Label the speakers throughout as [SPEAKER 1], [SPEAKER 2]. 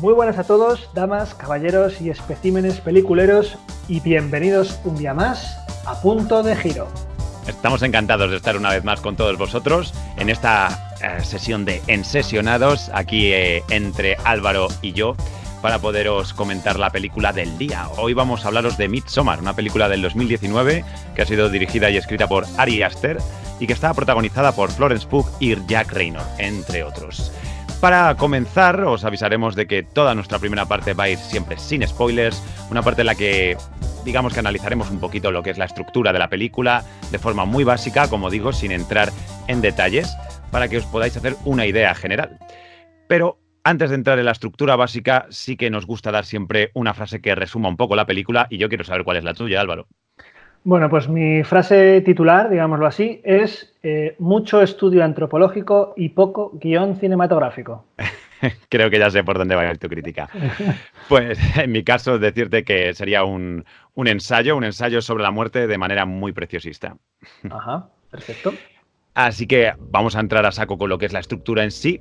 [SPEAKER 1] Muy buenas a todos, damas, caballeros y especímenes peliculeros, y bienvenidos un día más a Punto de Giro.
[SPEAKER 2] Estamos encantados de estar una vez más con todos vosotros en esta sesión de Ensesionados, aquí entre Álvaro y yo, para poderos comentar la película del día. Hoy vamos a hablaros de Midsommar, una película del 2019 que ha sido dirigida y escrita por Ari Aster y que está protagonizada por Florence Pugh y Jack Reynor, entre otros. Para comenzar, os avisaremos de que toda nuestra primera parte va a ir siempre sin spoilers, una parte en la que, digamos que analizaremos un poquito lo que es la estructura de la película, de forma muy básica, como digo, sin entrar en detalles, para que os podáis hacer una idea general. Pero antes de entrar en la estructura básica, sí que nos gusta dar siempre una frase que resuma un poco la película, y yo quiero saber cuál es la tuya, Álvaro.
[SPEAKER 1] Bueno, pues mi frase titular, digámoslo así, es mucho estudio antropológico y poco guión cinematográfico.
[SPEAKER 2] Creo que ya sé por dónde va a ir tu crítica. Pues en mi caso, decirte que sería un ensayo sobre la muerte de manera muy preciosista.
[SPEAKER 1] Ajá, perfecto.
[SPEAKER 2] Así que vamos a entrar a saco con lo que es la estructura en sí.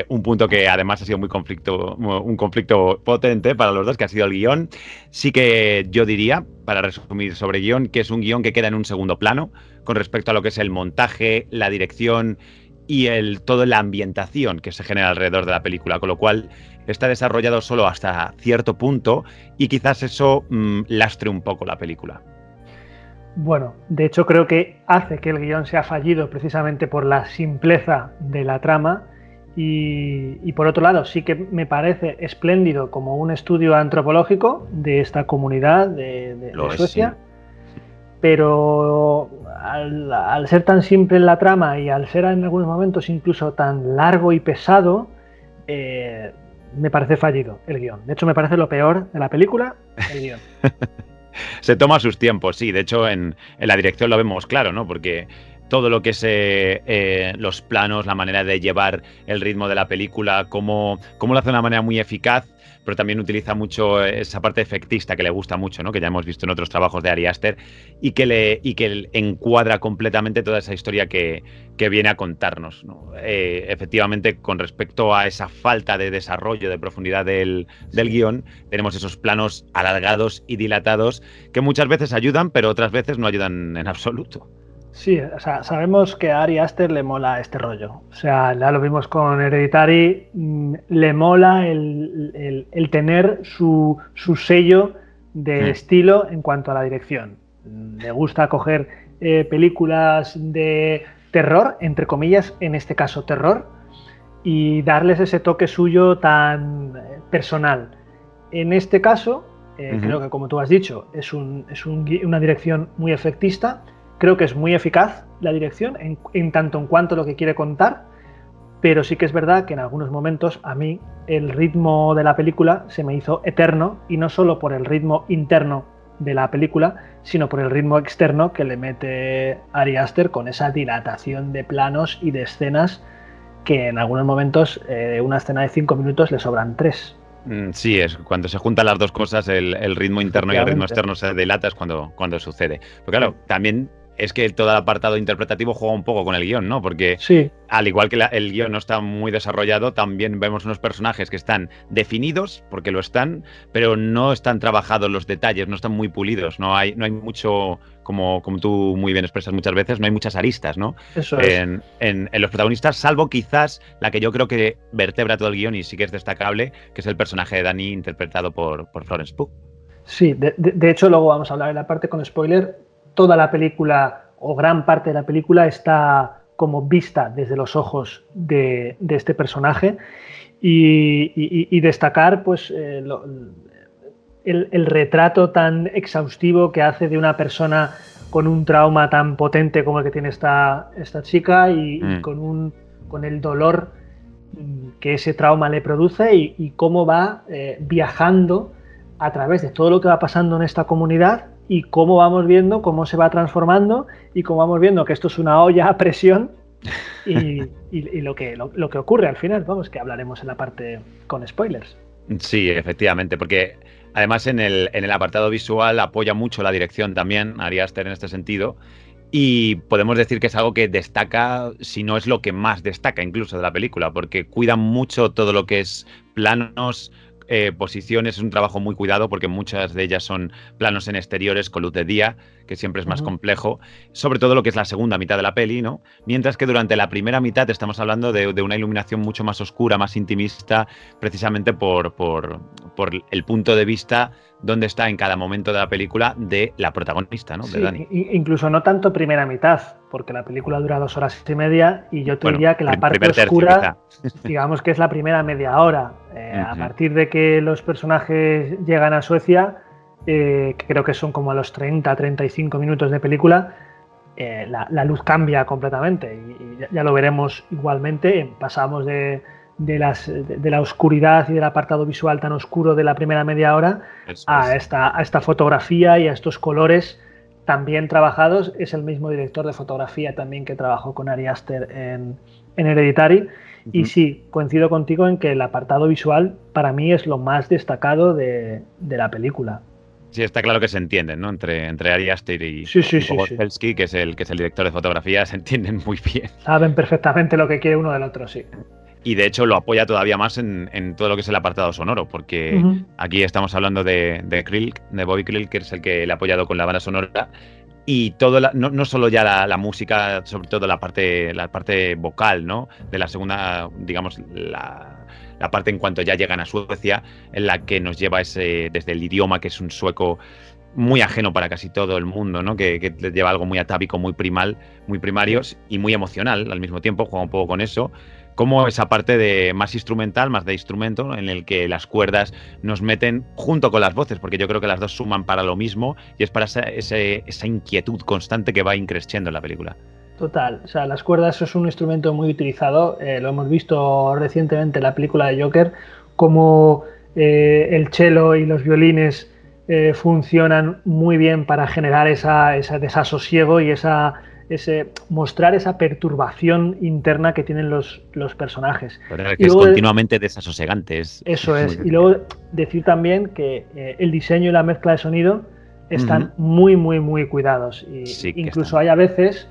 [SPEAKER 2] Un punto que además ha sido un conflicto potente para los dos, que ha sido el guión. Sí que yo diría, para resumir sobre guión, que es un guión que queda en un segundo plano con respecto a lo que es el montaje, la dirección y toda la ambientación que se genera alrededor de la película, con lo cual está desarrollado solo hasta cierto punto y quizás eso lastre un poco la película.
[SPEAKER 1] Bueno, de hecho creo que hace que el guión sea fallido precisamente por la simpleza de la trama y por otro lado sí que me parece espléndido como un estudio antropológico de esta comunidad de Suecia, sí. Pero al ser tan simple en la trama y al ser en algunos momentos incluso tan largo y pesado, me parece fallido el guión. De hecho me parece lo peor de la película, el guión.
[SPEAKER 2] Se toma sus tiempos, sí. De hecho, en la dirección lo vemos claro, ¿no? Porque todo lo que es los planos, la manera de llevar el ritmo de la película, cómo lo hace de una manera muy eficaz, pero también utiliza mucho esa parte efectista que le gusta mucho, ¿no? Que ya hemos visto en otros trabajos de Ari Aster y que encuadra completamente toda esa historia que viene a contarnos, ¿no? Efectivamente, con respecto a esa falta de desarrollo, de profundidad del guión, tenemos esos planos alargados y dilatados que muchas veces ayudan, pero otras veces no ayudan en absoluto.
[SPEAKER 1] Sí, o sea, sabemos que a Ari Aster le mola este rollo. O sea, ya lo vimos con Hereditary, le mola el tener su sello de estilo en cuanto a la dirección. Le gusta coger películas de terror, entre comillas, en este caso terror, y darles ese toque suyo tan personal. En este caso, creo que como tú has dicho, es una dirección muy efectista. Creo que es muy eficaz la dirección en tanto en cuanto lo que quiere contar, pero sí que es verdad que en algunos momentos a mí el ritmo de la película se me hizo eterno, y no solo por el ritmo interno de la película, sino por el ritmo externo que le mete Ari Aster con esa dilatación de planos y de escenas que en algunos momentos una escena de 5 minutos le sobran 3.
[SPEAKER 2] Sí, es cuando se juntan las dos cosas, el ritmo interno y el ritmo externo se dilata, es cuando sucede. Pero claro, también es que todo el apartado interpretativo juega un poco con el guión, ¿no? Porque sí, al igual que el guión no está muy desarrollado, también vemos unos personajes que están definidos, porque lo están, pero no están trabajados los detalles, no están muy pulidos, no hay mucho, como tú muy bien expresas muchas veces, no hay muchas aristas, ¿no?
[SPEAKER 1] Eso es.
[SPEAKER 2] En los protagonistas, salvo quizás la que yo creo que vertebra todo el guión y sí que es destacable, que es el personaje de Dani interpretado por Florence Pugh.
[SPEAKER 1] Sí, de hecho luego vamos a hablar en la parte con spoiler. Toda la película o gran parte de la película está como vista desde los ojos de este personaje y destacar pues el retrato tan exhaustivo que hace de una persona con un trauma tan potente como el que tiene esta chica y con el dolor que ese trauma le produce y cómo va viajando a través de todo lo que va pasando en esta comunidad y cómo vamos viendo cómo se va transformando y cómo vamos viendo que esto es una olla a presión y lo que ocurre al final, vamos, que hablaremos en la parte con spoilers.
[SPEAKER 2] Sí, efectivamente, porque además en el apartado visual apoya mucho la dirección también, Ari Aster en este sentido, Y podemos decir que es algo que destaca, si no es lo que más destaca incluso de la película, porque cuida mucho todo lo que es planos, posiciones, es un trabajo muy cuidado porque muchas de ellas son planos en exteriores con luz de día, que siempre es más complejo, sobre todo lo que es la segunda mitad de la peli, ¿no? Mientras que durante la primera mitad estamos hablando de una iluminación mucho más oscura, más intimista, precisamente por el punto de vista donde está en cada momento de la película de la protagonista, ¿no?
[SPEAKER 1] Sí,
[SPEAKER 2] de Dani.
[SPEAKER 1] incluso no tanto primera mitad, porque la película dura 2 horas y media y yo te diría que la parte oscura, digamos que es la primera media hora. A partir de que los personajes llegan a Suecia, que creo que son como a los 30-35 minutos de película, la luz cambia completamente y ya lo veremos igualmente. Pasamos de la oscuridad y del apartado visual tan oscuro de la primera media hora a esta fotografía y a estos colores tan bien trabajados. Es el mismo director de fotografía también que trabajó con Ari Aster en Hereditary. Y sí, coincido contigo en que el apartado visual para mí es lo más destacado de la película.
[SPEAKER 2] Sí, está claro que se entienden, ¿no? Entre Ari Aster y Bogoslowski, que es el director de fotografía, se entienden muy bien.
[SPEAKER 1] Saben perfectamente lo que quiere uno del otro, sí.
[SPEAKER 2] Y de hecho lo apoya todavía más en todo lo que es el apartado sonoro, porque aquí estamos hablando de Bobby Krill, que es el que le ha apoyado con la banda sonora. Y todo no solo ya la música, sobre todo la parte vocal, ¿no? De la segunda, digamos, la parte en cuanto ya llegan a Suecia, en la que nos lleva desde el idioma, que es un sueco muy ajeno para casi todo el mundo, ¿no? Que lleva algo muy atávico, muy primal, muy primarios y muy emocional al mismo tiempo, juega un poco con eso. Como esa parte más instrumental, más de instrumento, en el que las cuerdas nos meten junto con las voces, porque yo creo que las dos suman para lo mismo y es para esa inquietud constante que va increciendo en la película.
[SPEAKER 1] Total, o sea, las cuerdas es un instrumento muy utilizado, lo hemos visto recientemente en la película de Joker, como el cello y los violines funcionan muy bien para generar ese desasosiego y mostrar esa perturbación interna que tienen los personajes.
[SPEAKER 2] Pero que es continuamente desasosegante.
[SPEAKER 1] Eso es. Y luego decir también que el diseño y la mezcla de sonido están muy, muy, muy cuidados. Y sí, incluso hay a veces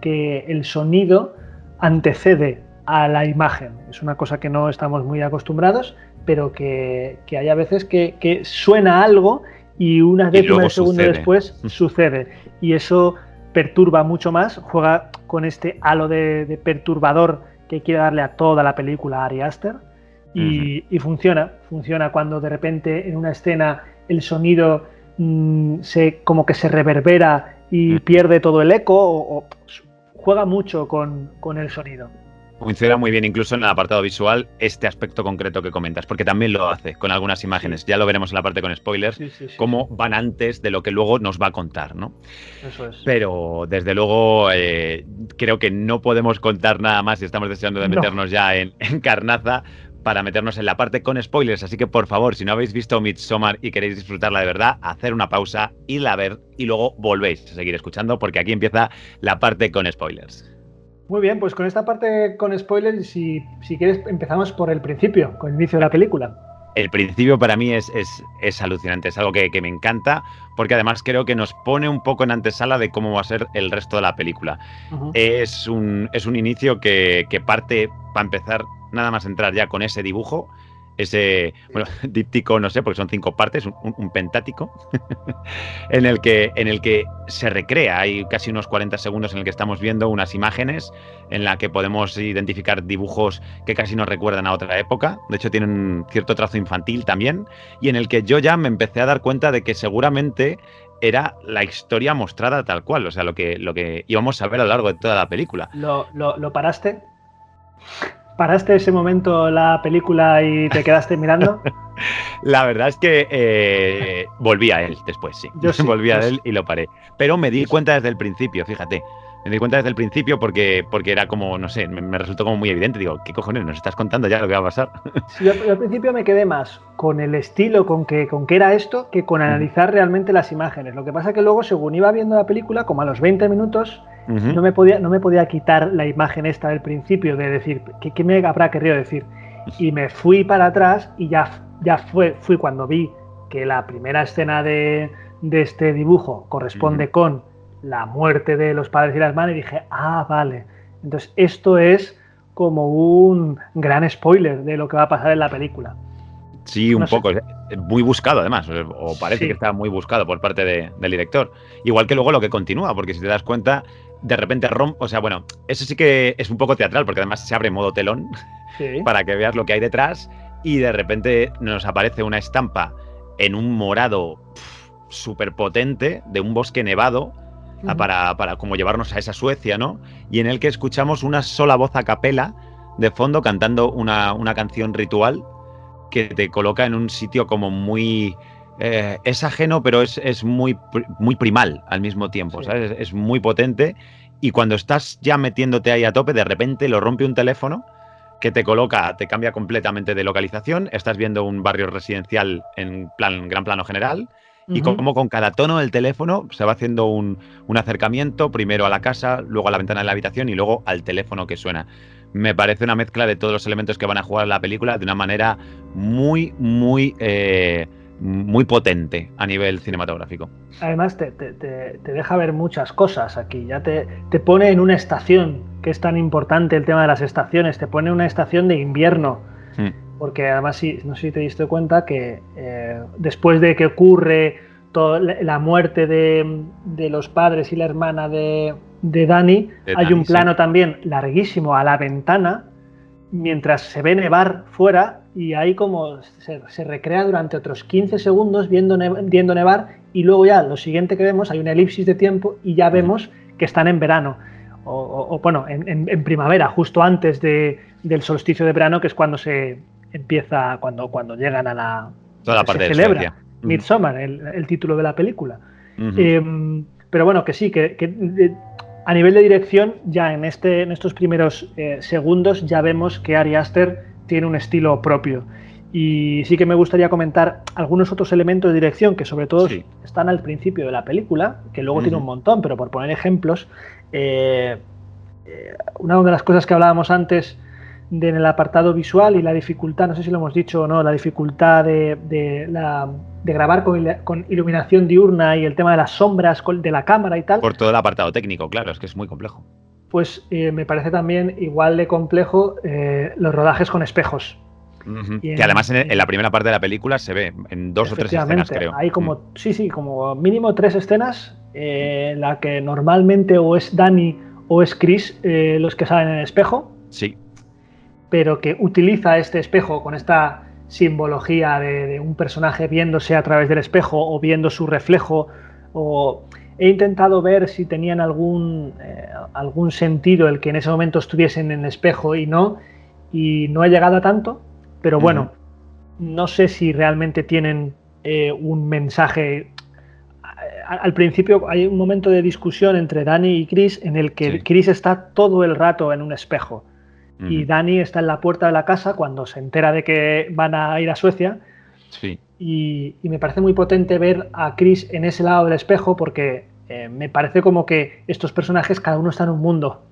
[SPEAKER 1] que el sonido antecede a la imagen. Es una cosa que no estamos muy acostumbrados, pero que hay a veces que suena algo y una décima de segundo después sucede. Y eso perturba mucho más, juega con este halo de perturbador que quiere darle a toda la película a Ari Aster y funciona cuando de repente en una escena el sonido como que se reverbera y pierde todo el eco o juega mucho con el sonido.
[SPEAKER 2] Funciona muy bien incluso en el apartado visual este aspecto concreto que comentas, porque también lo hace con algunas imágenes. Ya lo veremos en la parte con spoilers, cómo van antes de lo que luego nos va a contar, ¿no?
[SPEAKER 1] Eso es.
[SPEAKER 2] Pero desde luego creo que no podemos contar nada más y estamos deseando de meternos ya en carnaza para meternos en la parte con spoilers. Así que por favor, si no habéis visto Midsommar y queréis disfrutarla de verdad, hacer una pausa, irla a ver y luego volvéis a seguir escuchando porque aquí empieza la parte con spoilers.
[SPEAKER 1] Muy bien, pues con esta parte con spoilers, si quieres, empezamos por el principio, con el inicio de la película.
[SPEAKER 2] El principio para mí es alucinante, es algo que me encanta, porque además creo que nos pone un poco en antesala de cómo va a ser el resto de la película. Es un inicio que parte, para empezar, nada más entrar ya con ese dibujo, ese, bueno, díptico no sé, porque son 5 partes, un pentático, en el que se recrea. Hay casi unos 40 segundos en el que estamos viendo unas imágenes en la que podemos identificar dibujos que casi nos recuerdan a otra época. De hecho, tienen cierto trazo infantil también, y en el que yo ya me empecé a dar cuenta de que seguramente era la historia mostrada tal cual, o sea, lo que íbamos a ver a lo largo de toda la película.
[SPEAKER 1] ¿Lo paraste? ¿Paraste ese momento la película y te quedaste mirando?
[SPEAKER 2] La verdad es que volví a él después, sí. Yo sí, volví a él y lo paré. Pero me di cuenta desde el principio, fíjate. Me di cuenta desde el principio porque era como, no sé, me resultó como muy evidente. Digo, ¿qué cojones? ¿Nos estás contando ya lo que va a pasar?
[SPEAKER 1] Sí, yo al principio me quedé más con el estilo, con qué era esto, que con analizar realmente las imágenes. Lo que pasa que luego, según iba viendo la película, como a los 20 minutos... No me podía quitar la imagen esta del principio de decir, ¿qué me habrá querido decir? Y me fui para atrás y fui cuando vi que la primera escena de este dibujo corresponde con la muerte de los padres y la hermana y dije, vale. Entonces esto es como un gran spoiler de lo que va a pasar en la película.
[SPEAKER 2] Sí, un poco. Muy buscado, además. O parece que está muy buscado por parte del director. Igual que luego lo que continúa, porque si te das cuenta, de repente rompe. O sea, bueno, eso sí que es un poco teatral, porque además se abre en modo telón para que veas lo que hay detrás. Y de repente nos aparece una estampa en un morado súper potente de un bosque nevado para como llevarnos a esa Suecia, ¿no? Y en el que escuchamos una sola voz a capela de fondo cantando una canción ritual que te coloca en un sitio como muy... es ajeno, pero es muy primal al mismo tiempo, ¿sabes? Es muy potente y cuando estás ya metiéndote ahí a tope, de repente lo rompe un teléfono que te cambia completamente de localización, estás viendo un barrio residencial en gran plano general y como con cada tono del teléfono se va haciendo un acercamiento, primero a la casa, luego a la ventana de la habitación y luego al teléfono que suena. Me parece una mezcla de todos los elementos que van a jugar en la película de una manera muy potente a nivel cinematográfico.
[SPEAKER 1] Además te deja ver muchas cosas aquí, ya te pone en una estación, que es tan importante el tema de las estaciones, te pone en una estación de invierno, porque además no sé si te diste cuenta que después de que ocurre la muerte de los padres y la hermana de Dani, hay un plano también larguísimo a la ventana mientras se ve nevar fuera y ahí como se recrea durante otros 15 segundos viendo nevar y luego ya lo siguiente que vemos hay una elipsis de tiempo y ya vemos que están en verano o bueno, en primavera, justo antes del solsticio de verano, que es cuando se empieza, cuando llegan a la...
[SPEAKER 2] Toda la parte
[SPEAKER 1] se celebra Midsommar, el título de la película. Pero bueno, que sí, que a nivel de dirección, ya en estos primeros segundos ya vemos que Ari Aster tiene un estilo propio. Y sí que me gustaría comentar algunos otros elementos de dirección que sobre todo están al principio de la película, que luego tiene un montón, pero por poner ejemplos, una de las cosas que hablábamos antes en el apartado visual y la dificultad, no sé si lo hemos dicho o no, la dificultad de grabar con iluminación diurna y el tema de las sombras de la cámara y tal.
[SPEAKER 2] Por todo el apartado técnico, claro, es que es muy complejo.
[SPEAKER 1] Pues me parece también igual de complejo los rodajes con espejos.
[SPEAKER 2] Que además en la primera parte de la película se ve en 2 o 3 escenas, creo.
[SPEAKER 1] Hay como, como mínimo 3 escenas, la que normalmente o es Dani o es Chris los que salen en el espejo.
[SPEAKER 2] Sí.
[SPEAKER 1] Pero que utiliza este espejo con esta simbología de un personaje viéndose a través del espejo o viendo su reflejo. He intentado ver si tenían algún sentido el que en ese momento estuviesen en el espejo y no he llegado a tanto, pero bueno, no sé si realmente tienen un mensaje. Al principio hay un momento de discusión entre Dani y Chris en el que Chris está todo el rato en un espejo. Y Dani está en la puerta de la casa cuando se entera de que van a ir a Suecia.
[SPEAKER 2] Sí.
[SPEAKER 1] Y me parece muy potente ver a Chris en ese lado del espejo porque me parece como que estos personajes cada uno está en un mundo.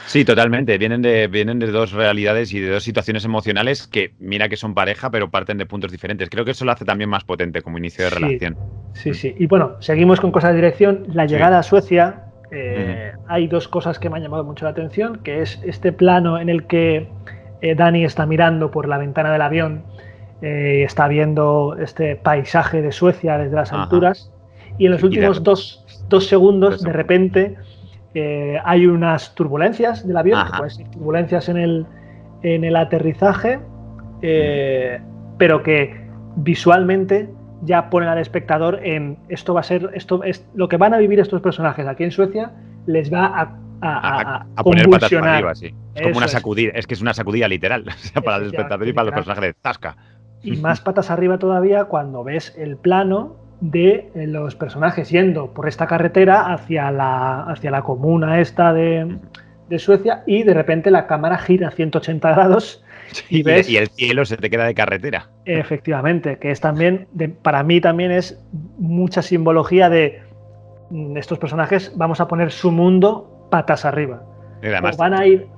[SPEAKER 2] Sí, totalmente. Vienen de 2 realidades y de 2 situaciones emocionales que mira que son pareja pero parten de puntos diferentes. Creo que eso lo hace también más potente como inicio de relación.
[SPEAKER 1] Sí. Y bueno, seguimos con cosas de dirección. La llegada a Suecia... hay 2 cosas que me han llamado mucho la atención, que es este plano en el que Dani está mirando por la ventana del avión, está viendo este paisaje de Suecia desde las alturas y en los últimos 2 segundos de repente hay unas turbulencias del avión, que pueden ser turbulencias en el aterrizaje, pero que visualmente ya ponen al espectador en esto es lo que van a vivir estos personajes aquí en Suecia, les va a
[SPEAKER 2] poner patas para arriba, sí. Es como una sacudida, es que es una sacudida literal, o sea, para el espectador y para los personajes de zasca.
[SPEAKER 1] Y más patas arriba todavía cuando ves el plano de los personajes yendo por esta carretera hacia la comuna esta de Suecia y de repente la cámara gira 180 grados. Y
[SPEAKER 2] el cielo se te queda de carretera.
[SPEAKER 1] Efectivamente, que es también, para mí también es mucha simbología de estos personajes, vamos a poner su mundo patas arriba.
[SPEAKER 2] Además,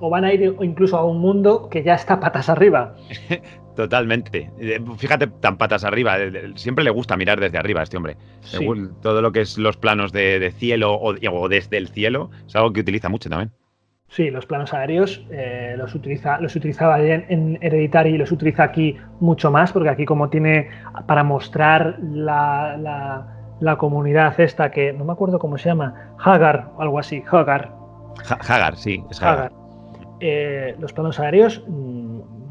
[SPEAKER 1] o van a ir incluso a un mundo que ya está patas arriba.
[SPEAKER 2] totalmente. Fíjate, tan patas arriba. Siempre le gusta mirar desde arriba a este hombre.
[SPEAKER 1] Sí.
[SPEAKER 2] Todo lo que es los planos de cielo o desde el cielo es algo que utiliza mucho también.
[SPEAKER 1] Sí, los planos aéreos los utilizaba en Hereditary y los utiliza aquí mucho más, porque aquí como tiene para mostrar la comunidad esta, que no me acuerdo cómo se llama, Hagar o algo así, Hagar.
[SPEAKER 2] Hagar, sí, es Hagar.
[SPEAKER 1] Los planos aéreos,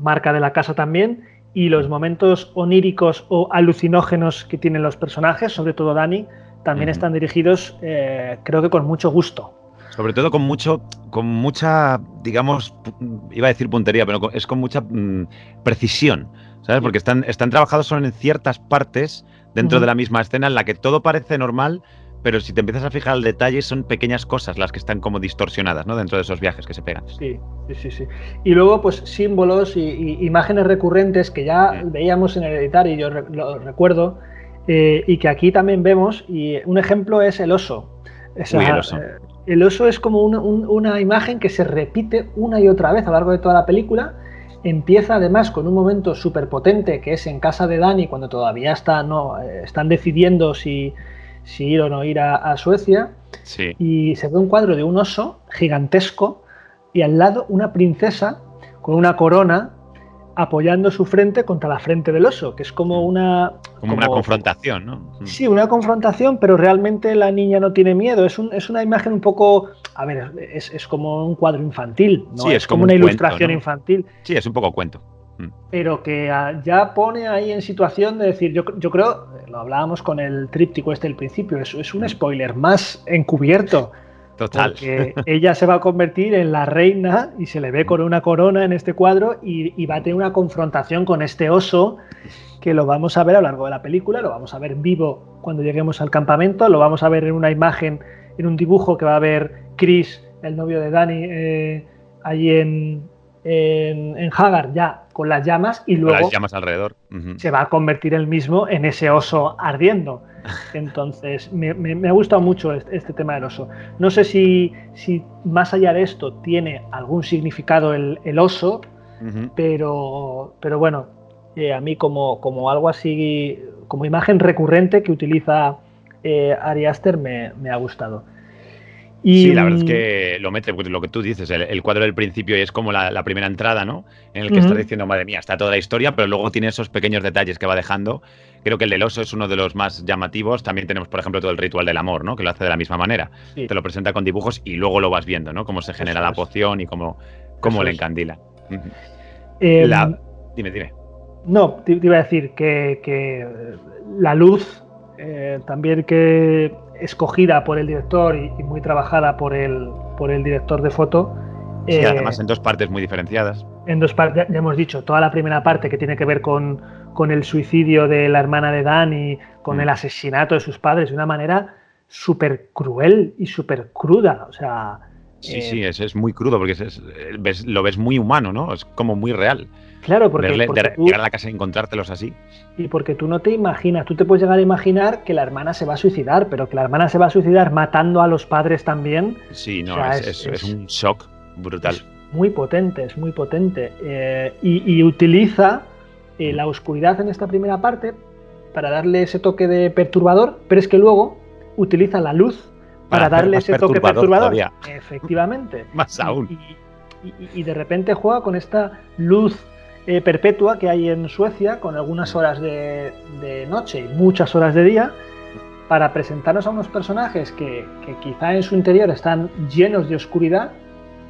[SPEAKER 1] marca de la casa también, y los momentos oníricos o alucinógenos que tienen los personajes, sobre todo Dani, también están dirigidos, creo que con mucho gusto.
[SPEAKER 2] Sobre todo con mucha, digamos, iba a decir puntería, pero es con mucha precisión, ¿sabes? Porque están trabajados solo en ciertas partes dentro de la misma escena en la que todo parece normal, pero si te empiezas a fijar el detalle son pequeñas cosas las que están como distorsionadas, ¿no? Dentro de esos viajes que se pegan.
[SPEAKER 1] Sí. Y luego, pues, símbolos y imágenes recurrentes que ya veíamos en Hereditary, yo lo recuerdo, y que aquí también vemos, y un ejemplo es el oso.
[SPEAKER 2] El oso.
[SPEAKER 1] El oso es como una imagen que se repite una y otra vez a lo largo de toda la película. Empieza además con un momento súper potente que es en casa de Dani, cuando todavía están decidiendo si ir o no ir a Suecia.
[SPEAKER 2] Sí.
[SPEAKER 1] Y se ve un cuadro de un oso gigantesco y al lado una princesa con una corona apoyando su frente contra la frente del oso, que es como una
[SPEAKER 2] confrontación, ¿no?
[SPEAKER 1] Sí, una confrontación, pero realmente la niña no tiene miedo. Es una imagen un poco... A ver, es como un cuadro infantil, ¿no?
[SPEAKER 2] Sí,
[SPEAKER 1] es como una ilustración
[SPEAKER 2] cuento, ¿no?
[SPEAKER 1] infantil.
[SPEAKER 2] Sí, es un poco cuento.
[SPEAKER 1] Pero que ya pone ahí en situación de decir, yo creo, lo hablábamos con el tríptico al principio, es un spoiler más encubierto.
[SPEAKER 2] Total.
[SPEAKER 1] Porque ella se va a convertir en la reina y se le ve con una corona en este cuadro y va a tener una confrontación con este oso que lo vamos a ver a lo largo de la película, lo vamos a ver vivo cuando lleguemos al campamento, lo vamos a ver en una imagen, en un dibujo que va a ver Chris, el novio de Dani, allí en Hagar, ya con las llamas, y luego
[SPEAKER 2] con las llamas alrededor.
[SPEAKER 1] se va a convertir él mismo en ese oso ardiendo. Entonces, me ha gustado mucho este tema del oso. No sé si más allá de esto tiene algún significado el oso, pero bueno, a mí como algo así, como imagen recurrente que utiliza Ari Aster, me ha gustado.
[SPEAKER 2] Sí, la verdad es que lo mete, lo que tú dices, el cuadro del principio es como la primera entrada, ¿no? En el que estás diciendo, madre mía, está toda la historia, pero luego tiene esos pequeños detalles que va dejando. Creo que el del oso es uno de los más llamativos. También tenemos, por ejemplo, todo el ritual del amor, ¿no? Que lo hace de la misma manera. Sí. Te lo presenta con dibujos y luego lo vas viendo, ¿no? Cómo se genera la poción y cómo le encandila. Dime.
[SPEAKER 1] No, te iba a decir que la luz también que escogida por el director y muy trabajada por el director de foto.
[SPEAKER 2] Sí, además en dos partes muy diferenciadas.
[SPEAKER 1] En dos partes, ya hemos dicho, toda la primera parte que tiene que ver con el suicidio de la hermana de Dani, con el asesinato de sus padres, de una manera súper cruel y súper cruda. O sea,
[SPEAKER 2] sí, es muy crudo porque lo ves muy humano, ¿no? Es como muy real.
[SPEAKER 1] Claro, porque
[SPEAKER 2] llegar a la casa y encontrártelos así.
[SPEAKER 1] Y porque tú no te imaginas, tú te puedes llegar a imaginar que la hermana se va a suicidar, pero que la hermana se va a suicidar matando a los padres también.
[SPEAKER 2] Sí, no, o sea, es un shock brutal.
[SPEAKER 1] Es muy potente. Y utiliza la oscuridad en esta primera parte para darle ese toque de perturbador, pero es que luego utiliza la luz para darle ese toque perturbador. Todavía. Efectivamente.
[SPEAKER 2] Más aún.
[SPEAKER 1] Y de repente juega con esta luz perpetua que hay en Suecia, con algunas horas de noche y muchas horas de día, para presentarnos a unos personajes que quizá en su interior están llenos de oscuridad,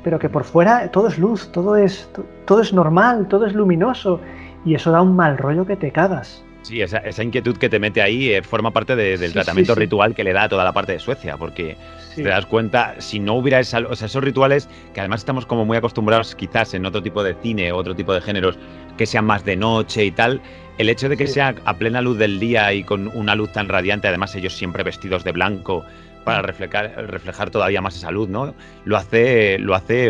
[SPEAKER 1] pero que por fuera todo es luz, todo es normal, todo es luminoso, y eso da un mal rollo que te cagas.
[SPEAKER 2] Sí, esa inquietud que te mete ahí forma parte del tratamiento ritual que le da a toda la parte de Suecia, porque te das cuenta, si no hubiera esos rituales, que además estamos como muy acostumbrados quizás en otro tipo de cine, otro tipo de géneros, que sean más de noche y tal, el hecho de que sea a plena luz del día y con una luz tan radiante, además ellos siempre vestidos de blanco, para reflejar todavía más esa luz, ¿no? Lo hace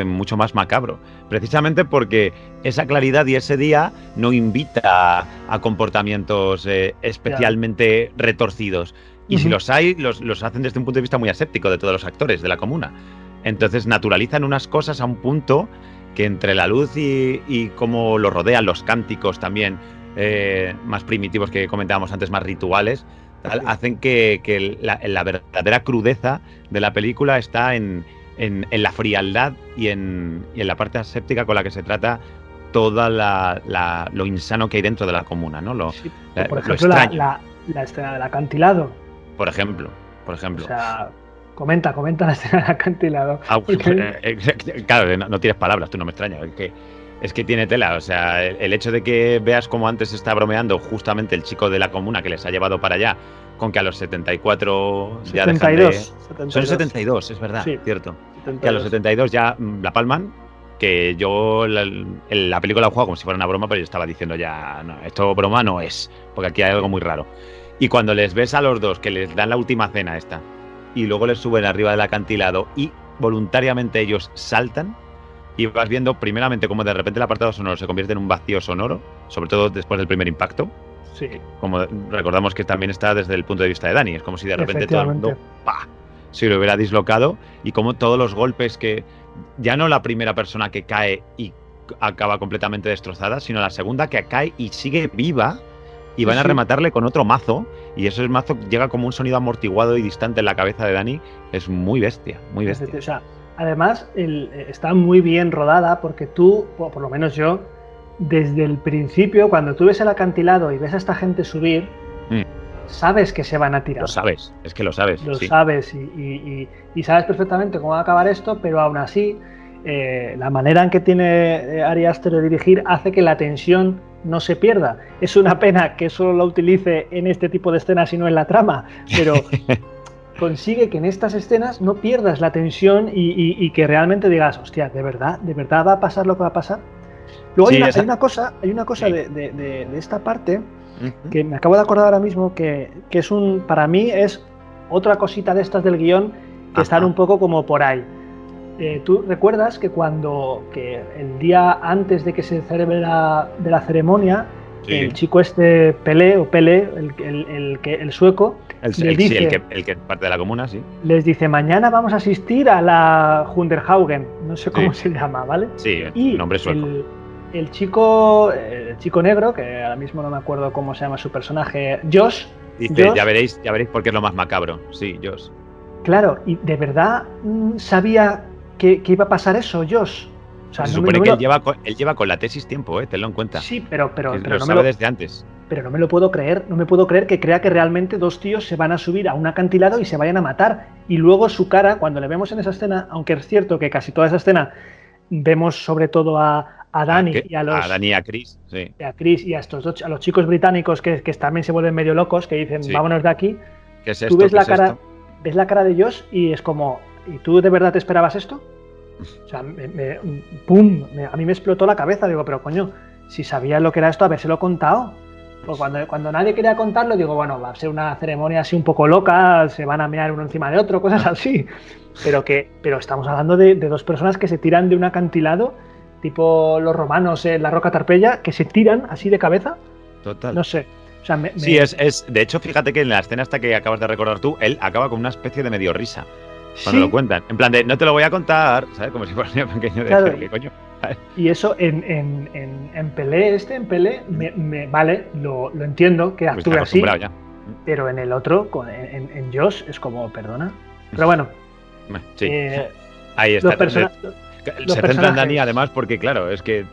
[SPEAKER 2] mucho más macabro. Precisamente porque esa claridad y ese día no invita a comportamientos especialmente retorcidos. Y si los hay, los hacen desde un punto de vista muy aséptico de todos los actores de la comuna. Entonces naturalizan unas cosas a un punto que entre la luz y cómo lo rodean, los cánticos también más primitivos que comentábamos antes, más rituales, tal, hacen que la verdadera crudeza de la película está en la frialdad y en la parte aséptica con la que se trata toda lo insano que hay dentro de la comuna, ¿no?
[SPEAKER 1] Sí, por ejemplo, la escena del acantilado.
[SPEAKER 2] Por ejemplo.
[SPEAKER 1] O sea, comenta la escena del acantilado.
[SPEAKER 2] Claro, no tienes palabras, tú no me extrañas. Es que tiene tela. O sea, el hecho de que veas como antes está bromeando justamente el chico de la comuna que les ha llevado para allá, con que a los 74 ya
[SPEAKER 1] 72,
[SPEAKER 2] dejan de... Son 72, es verdad,
[SPEAKER 1] sí,
[SPEAKER 2] cierto.
[SPEAKER 1] 72.
[SPEAKER 2] Que a los 72 ya la palman, que yo la película la he jugado como si fuera una broma, pero yo estaba diciendo ya, no, esto broma no es, porque aquí hay algo muy raro. Y cuando les ves a los dos, que les dan la última cena esta, y luego les suben arriba del acantilado y voluntariamente ellos saltan, y vas viendo primeramente cómo de repente el apartado sonoro se convierte en un vacío sonoro, sobre todo después del primer impacto.
[SPEAKER 1] Sí.
[SPEAKER 2] Como recordamos que también está desde el punto de vista de Dani, es como si de repente todo el mundo se lo hubiera dislocado, y como todos los golpes que ya no la primera persona que cae y acaba completamente destrozada, sino la segunda que cae y sigue viva, y van a rematarle con otro mazo, y ese mazo llega como un sonido amortiguado y distante en la cabeza de Dani. Es muy bestia, muy bestia.
[SPEAKER 1] O sea, además está muy bien rodada, porque tú, por lo menos yo, desde el principio, cuando tú ves el acantilado y ves a esta gente subir, sabes que se van a tirar.
[SPEAKER 2] Lo sabes, es que lo sabes.
[SPEAKER 1] Lo sabes y sabes perfectamente cómo va a acabar esto, pero aún así, la manera en que tiene Ari Aster de dirigir hace que la tensión no se pierda. Es una pena que solo lo utilice en este tipo de escenas y no en la trama, pero consigue que en estas escenas no pierdas la tensión y que realmente digas, hostia, ¿de verdad va a pasar lo que va a pasar? Luego hay una cosa sí. de esta parte que me acabo de acordar ahora mismo que es para mí es otra cosita de estas del guión que están un poco como por ahí. ¿Tú recuerdas que que el día antes de que se celebre de la ceremonia, el chico Pelé, el sueco,
[SPEAKER 2] el que es parte de la comuna, sí,
[SPEAKER 1] les dice, mañana vamos a asistir a la Hunderhaugen, no sé cómo se llama, ¿vale?
[SPEAKER 2] Sí, y nombre sueco.
[SPEAKER 1] El chico negro, que ahora mismo no me acuerdo cómo se llama su personaje, Josh.
[SPEAKER 2] Dice, ya veréis por qué es lo más macabro. Sí, Josh.
[SPEAKER 1] Claro, y de verdad sabía que iba a pasar eso, Josh.
[SPEAKER 2] O sea, se supone que él lleva con la tesis tiempo, tenlo en cuenta.
[SPEAKER 1] Sí, pero
[SPEAKER 2] lo sabe desde antes.
[SPEAKER 1] Pero no me lo puedo creer, no me puedo creer que crea que realmente dos tíos se van a subir a un acantilado y se vayan a matar. Y luego su cara, cuando le vemos en esa escena, aunque es cierto que casi toda esa escena vemos sobre todo a Dani y a
[SPEAKER 2] Dani y a Chris, sí.
[SPEAKER 1] A Chris y a estos dos, a los chicos británicos que también se vuelven medio locos, que dicen, vámonos de aquí.
[SPEAKER 2] ¿Qué es esto?
[SPEAKER 1] Tú ves la cara de Josh y es como, ¿y tú de verdad te esperabas esto? O sea, a mí me explotó la cabeza, digo, pero coño, si sabías lo que era esto, habérselo contado. Pues cuando nadie quería contarlo, digo, bueno, va a ser una ceremonia así un poco loca, se van a mear uno encima de otro, cosas así. Pero estamos hablando de dos personas que se tiran de un acantilado, tipo los romanos en la Roca Tarpeya, que se tiran así de cabeza.
[SPEAKER 2] Total.
[SPEAKER 1] No sé. O sea,
[SPEAKER 2] sí, de hecho, fíjate que en la escena esta que acabas de recordar tú, él acaba con una especie de medio risa. Cuando lo cuentan. En plan de, no te lo voy a contar, ¿sabes? Como si fuera un niño pequeño de
[SPEAKER 1] claro,
[SPEAKER 2] ¿qué coño? ¿Sabes?
[SPEAKER 1] Y eso en Pelé, vale, lo entiendo, que actúe así.
[SPEAKER 2] Ya.
[SPEAKER 1] Pero en el otro, en Josh, es como, perdona. Pero bueno.
[SPEAKER 2] Sí. Ahí está. Se centra en Dani, además, porque claro, es que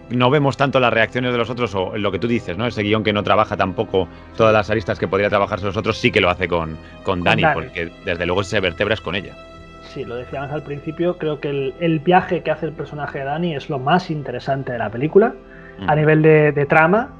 [SPEAKER 2] no vemos tanto las reacciones de los otros o lo que tú dices, ¿no? Ese guión que no trabaja tampoco todas las aristas que podría trabajarse los otros, sí que lo hace con Dani, porque desde luego se vertebras con ella.
[SPEAKER 1] Sí, lo decíamos al principio, creo que el viaje que hace el personaje de Dani es lo más interesante de la película. A nivel de trama,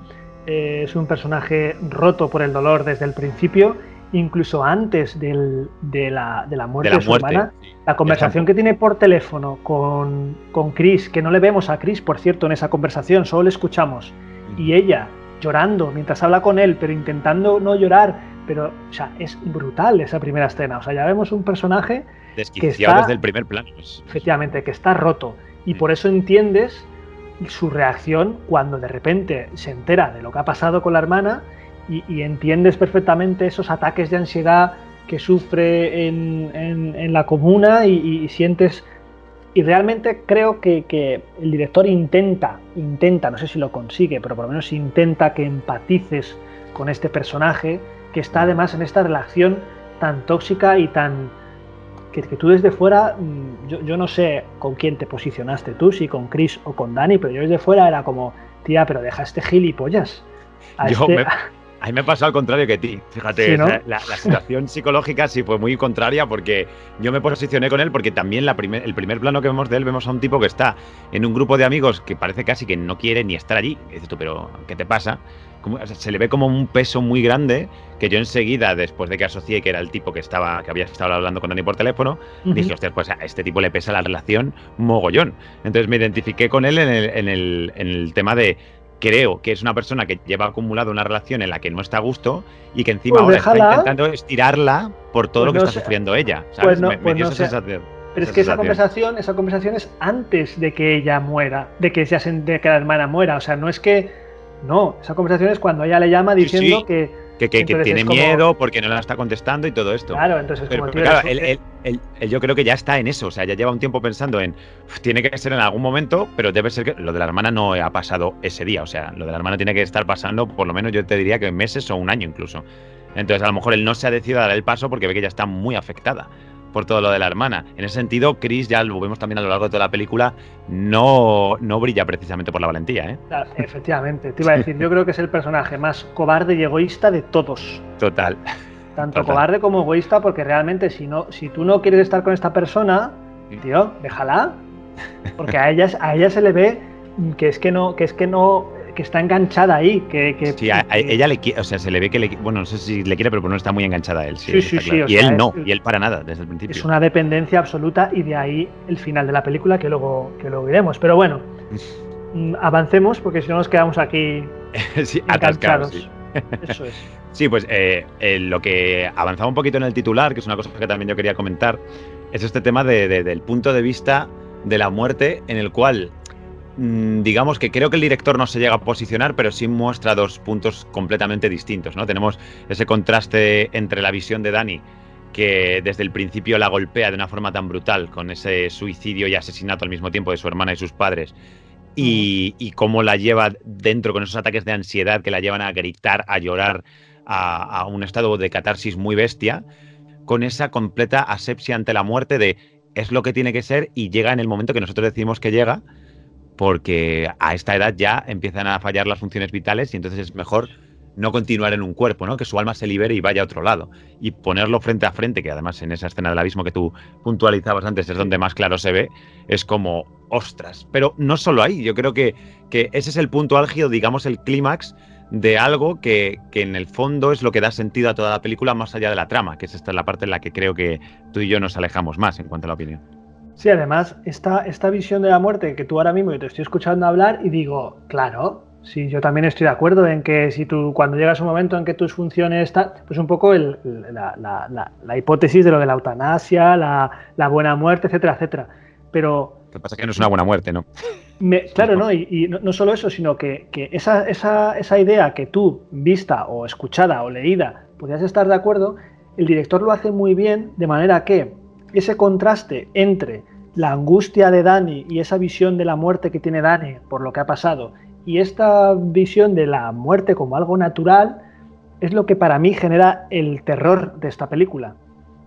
[SPEAKER 1] es un personaje roto por el dolor desde el principio, incluso antes de la muerte de su hermana. Sí. La conversación que tiene por teléfono con Chris, que no le vemos a Chris, por cierto, en esa conversación, solo le escuchamos, y ella llorando mientras habla con él, pero intentando no llorar, pero o sea, es brutal esa primera escena. O sea, ya vemos un personaje
[SPEAKER 2] desquiciado desde el primer plano.
[SPEAKER 1] Efectivamente, que está roto, y por eso entiendes su reacción cuando de repente se entera de lo que ha pasado con la hermana y entiendes perfectamente esos ataques de ansiedad que sufre en la comuna y sientes... Y realmente creo que el director intenta, no sé si lo consigue, pero por lo menos intenta que empatices con este personaje que está además en esta relación tan tóxica y tan... que tú desde fuera, yo no sé con quién te posicionaste tú, si con Chris o con Dani, pero yo desde fuera era como, tía, pero deja este gilipollas.
[SPEAKER 2] A mí me pasó al contrario que ti. Fíjate,
[SPEAKER 1] ¿Sí, no?
[SPEAKER 2] la situación psicológica sí fue muy contraria porque yo me posicioné con él porque también el primer plano que vemos de él, vemos a un tipo que está en un grupo de amigos que parece casi que no quiere ni estar allí. Y dices tú, pero ¿qué te pasa? Se le ve como un peso muy grande que yo enseguida, después de que asocié que era el tipo que había estado hablando con Dani por teléfono, dije, hostia, pues a este tipo le pesa la relación mogollón. Entonces me identifiqué con él en el tema de... Creo que es una persona que lleva acumulado una relación en la que no está a gusto y que encima
[SPEAKER 1] Pues
[SPEAKER 2] ahora
[SPEAKER 1] déjala,
[SPEAKER 2] está intentando estirarla por todo
[SPEAKER 1] pues
[SPEAKER 2] lo que
[SPEAKER 1] no
[SPEAKER 2] está
[SPEAKER 1] sé,
[SPEAKER 2] sufriendo ella, ¿sabes? Me dio
[SPEAKER 1] no
[SPEAKER 2] esa
[SPEAKER 1] sé.
[SPEAKER 2] sensación.
[SPEAKER 1] Pero es que esa conversación es antes de que ella muera, de que la hermana muera. O sea, no es que... No, esa conversación es cuando ella le llama diciendo
[SPEAKER 2] Sí.
[SPEAKER 1] que...
[SPEAKER 2] Que tiene
[SPEAKER 1] como,
[SPEAKER 2] miedo porque no la está contestando y todo esto.
[SPEAKER 1] claro, entonces
[SPEAKER 2] Pero
[SPEAKER 1] como tío,
[SPEAKER 2] claro, él yo creo que ya está en eso. O sea, ya lleva un tiempo pensando en... Tiene que ser en algún momento, pero debe ser que lo de la hermana no ha pasado ese día. O sea, lo de la hermana tiene que estar pasando por lo menos yo te diría que meses o un año incluso. Entonces a lo mejor él no se ha decidido a dar el paso porque ve que ya está muy afectada por todo lo de la hermana. En ese sentido, Chris, ya lo vemos también a lo largo de toda la película, no brilla precisamente por la valentía, ¿eh?
[SPEAKER 1] Claro, efectivamente, te iba a decir, yo creo que es el personaje más cobarde y egoísta de todos.
[SPEAKER 2] Total.
[SPEAKER 1] Tanto cobarde como egoísta, porque realmente si tú no quieres estar con esta persona, tío, déjala. Porque a ella se le ve que está enganchada ahí.
[SPEAKER 2] Sí, a ella le quiere, o sea, se le ve que bueno, no sé si le quiere, pero no está muy enganchada a él. Sí, claro. Y él no, y él para nada, desde el principio.
[SPEAKER 1] Es una dependencia absoluta y de ahí el final de la película que luego veremos. Pero bueno, avancemos porque si no nos quedamos aquí
[SPEAKER 2] sí, atascados.
[SPEAKER 1] Sí. Eso es.
[SPEAKER 2] Sí, pues lo que avanzaba un poquito en el titular, que es una cosa que también yo quería comentar, es este tema del punto de vista de la muerte en el cual... digamos que creo que el director no se llega a posicionar, pero sí muestra dos puntos completamente distintos, ¿no? Tenemos ese contraste entre la visión de Dani, que desde el principio la golpea de una forma tan brutal, con ese suicidio y asesinato al mismo tiempo de su hermana y sus padres, y cómo la lleva dentro con esos ataques de ansiedad que la llevan a gritar, a llorar, a un estado de catarsis muy bestia, con esa completa asepsia ante la muerte de es lo que tiene que ser y llega en el momento que nosotros decimos que llega, porque a esta edad ya empiezan a fallar las funciones vitales y entonces es mejor no continuar en un cuerpo, ¿no? Que su alma se libere y vaya a otro lado. Y ponerlo frente a frente, que además en esa escena del abismo que tú puntualizabas antes es donde más claro se ve, es como, ostras. Pero no solo ahí, yo creo que ese es el punto álgido, digamos el clímax de algo que en el fondo es lo que da sentido a toda la película más allá de la trama, que es esta la parte en la que creo que tú y yo nos alejamos más en cuanto a la opinión.
[SPEAKER 1] Sí, además, esta visión de la muerte que tú ahora mismo te estoy escuchando hablar y digo, claro, sí, yo también estoy de acuerdo en que si tú, cuando llegas un momento en que tus funciones, pues un poco la hipótesis de lo de la eutanasia, la buena muerte, etcétera, etcétera. Pero...
[SPEAKER 2] Lo que pasa es que no es una buena muerte, ¿no?
[SPEAKER 1] Claro, ¿no? Y no solo eso, sino que esa idea que tú, vista o escuchada o leída, podías estar de acuerdo, el director lo hace muy bien, de manera que ese contraste entre la angustia de Dani y esa visión de la muerte que tiene Dani por lo que ha pasado y esta visión de la muerte como algo natural es lo que para mí genera el terror de esta película.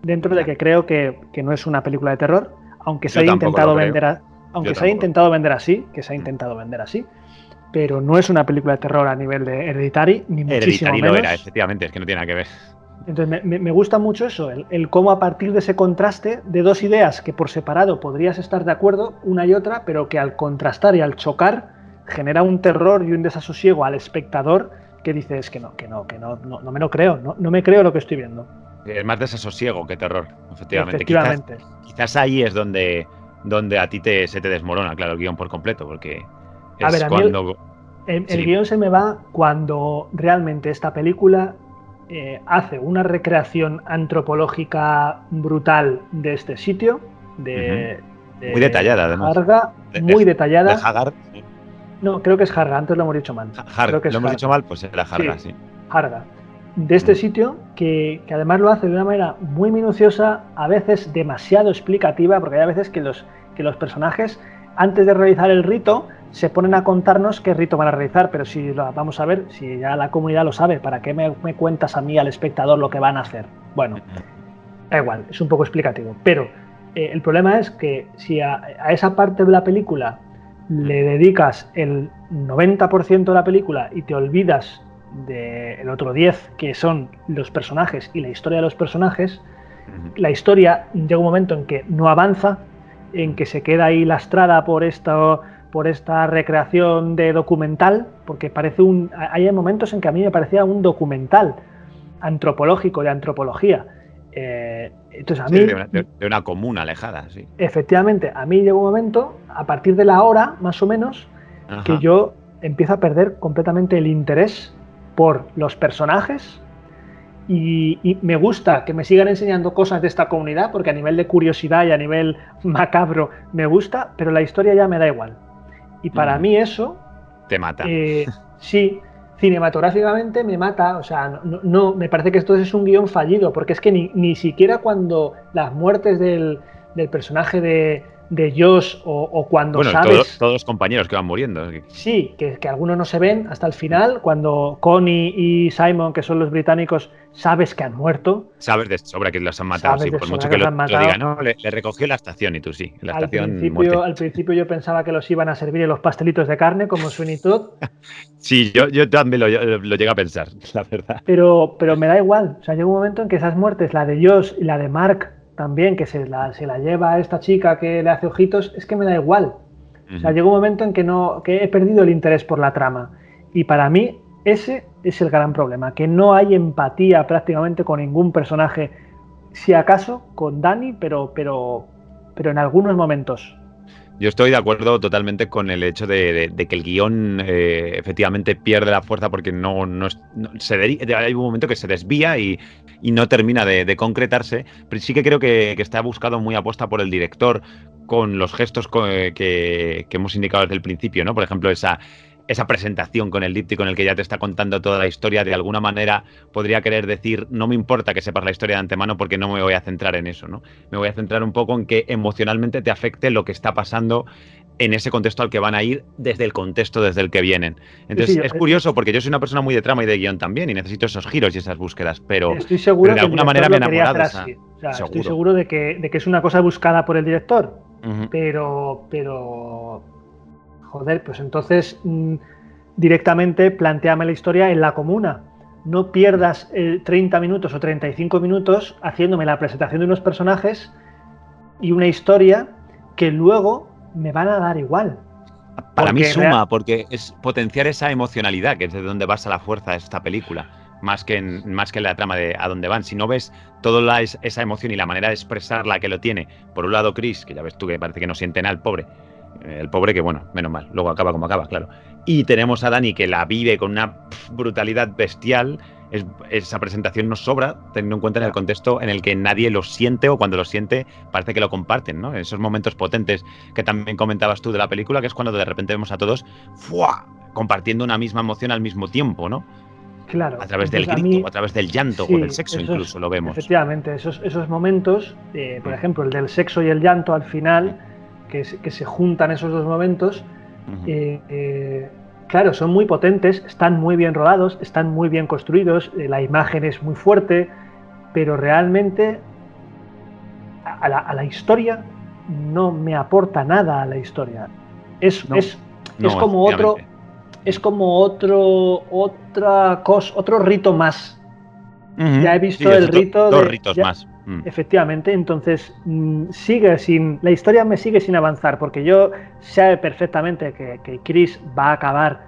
[SPEAKER 1] Dentro de que creo que no es una película de terror, aunque se haya intentado vender así, pero no es una película de terror a nivel de Hereditary, ni muchísimo menos.
[SPEAKER 2] Lo era, efectivamente, es que no tiene nada que ver.
[SPEAKER 1] Entonces me gusta mucho eso, el cómo a partir de ese contraste de dos ideas que por separado podrías estar de acuerdo una y otra, pero que al contrastar y al chocar genera un terror y un desasosiego al espectador que dices que no me lo creo, no me creo lo que estoy viendo.
[SPEAKER 2] Es más desasosiego que terror, efectivamente. Quizás ahí es donde a ti se te desmorona, claro, el guión por completo, porque es cuando...
[SPEAKER 1] El guión se me va cuando realmente esta película... hace una recreación antropológica brutal de este sitio,
[SPEAKER 2] muy detallada además.
[SPEAKER 1] Harga, muy detallada.
[SPEAKER 2] De Haggard.
[SPEAKER 1] No, creo que es Harga, antes lo hemos dicho mal.
[SPEAKER 2] Lo hemos dicho mal, pues era Harga, sí.
[SPEAKER 1] Harga. de este sitio que además lo hace de una manera muy minuciosa, a veces demasiado explicativa, porque hay veces que los personajes, antes de realizar el rito, se ponen a contarnos qué rito van a realizar, pero si lo vamos a ver, si ya la comunidad lo sabe, ¿para qué me cuentas a mí, al espectador, lo que van a hacer? Bueno, da igual, es un poco explicativo, pero el problema es que si a esa parte de la película le dedicas el 90% de la película y te olvidas del otro 10, que son los personajes y la historia de los personajes, la historia llega un momento en que no avanza, en que se queda ahí lastrada por esta recreación de documental, porque hay momentos en que a mí me parecía un documental antropológico, de antropología. Entonces a mí,
[SPEAKER 2] de una comuna alejada, sí.
[SPEAKER 1] Efectivamente, a mí llegó un momento, a partir de la hora, más o menos, que yo empiezo a perder completamente el interés por los personajes y me gusta que me sigan enseñando cosas de esta comunidad, porque a nivel de curiosidad y a nivel macabro me gusta, pero la historia ya me da igual. Y para mí eso...
[SPEAKER 2] Te mata.
[SPEAKER 1] Sí, cinematográficamente me mata, o sea, no, me parece que esto es un guión fallido, porque es que ni siquiera cuando las muertes del personaje de Josh o cuando sabes...
[SPEAKER 2] todos los compañeros que van muriendo.
[SPEAKER 1] Sí, que algunos no se ven hasta el final, cuando Connie y Simon, que son los británicos, sabes que han muerto.
[SPEAKER 2] Sabes de sobra que los han matado, sí, por mucho que lo digan, no, le recogió la estación y tú sí.
[SPEAKER 1] Al principio yo pensaba que los iban a servir en los pastelitos de carne, como Sweeney Todd.
[SPEAKER 2] Sí, yo también lo llegué a pensar, la verdad.
[SPEAKER 1] Pero me da igual, o sea, llega un momento en que esas muertes, la de Josh y la de Mark también, que se la lleva a esta chica que le hace ojitos, es que me da igual. O sea, llega un momento en que he perdido el interés por la trama. Y para mí ese es el gran problema, que no hay empatía prácticamente con ningún personaje, si acaso con Dani, pero en algunos momentos.
[SPEAKER 2] Yo estoy de acuerdo totalmente con el hecho de que el guión efectivamente pierde la fuerza porque hay un momento que se desvía y no termina de concretarse, pero sí que creo que está buscado muy aposta por el director con los gestos que hemos indicado desde el principio, ¿no? Por ejemplo, esa presentación con el díptico en el que ya te está contando toda la historia, de alguna manera podría querer decir, no me importa que sepas la historia de antemano porque no me voy a centrar en eso, ¿no? Me voy a centrar un poco en que emocionalmente te afecte lo que está pasando en ese contexto al que van a ir desde el contexto desde el que vienen. Entonces, es curioso porque yo soy una persona muy de trama y de guión también y necesito esos giros y esas búsquedas, pero
[SPEAKER 1] estoy seguro
[SPEAKER 2] de alguna manera me he enamorado.
[SPEAKER 1] Estoy seguro de que es una cosa buscada por el director, pero joder, pues entonces directamente plantéame la historia en la comuna. No pierdas 30 minutos o 35 minutos haciéndome la presentación de unos personajes y una historia que luego me van a dar igual.
[SPEAKER 2] Para mí suma, porque es potenciar esa emocionalidad, que es de donde basa la fuerza de esta película, más que en la trama de a dónde van. Si no ves toda esa emoción y la manera de expresarla que lo tiene, por un lado Chris, que ya ves tú que parece que no siente nada el pobre que, bueno, menos mal, luego acaba como acaba, claro. Y tenemos a Dani que la vive con una brutalidad bestial. Esa presentación nos sobra, teniendo en cuenta en el contexto en el que nadie lo siente o cuando lo siente parece que lo comparten, ¿no? Esos momentos potentes que también comentabas tú de la película, que es cuando de repente vemos a todos compartiendo una misma emoción al mismo tiempo, ¿no?
[SPEAKER 1] Claro.
[SPEAKER 2] A través del grito, a través del llanto o del sexo incluso lo vemos.
[SPEAKER 1] Efectivamente, esos momentos, por ejemplo, el del sexo y el llanto al final, que se juntan esos dos momentos, claro, son muy potentes, están muy bien rodados, están muy bien construidos, la imagen es muy fuerte, pero realmente a la historia no me aporta nada a la historia. Es como otro rito más. Ya he visto el rito
[SPEAKER 2] dos ritos más.
[SPEAKER 1] Efectivamente, entonces la historia me sigue sin avanzar, porque yo sé perfectamente que Chris va a acabar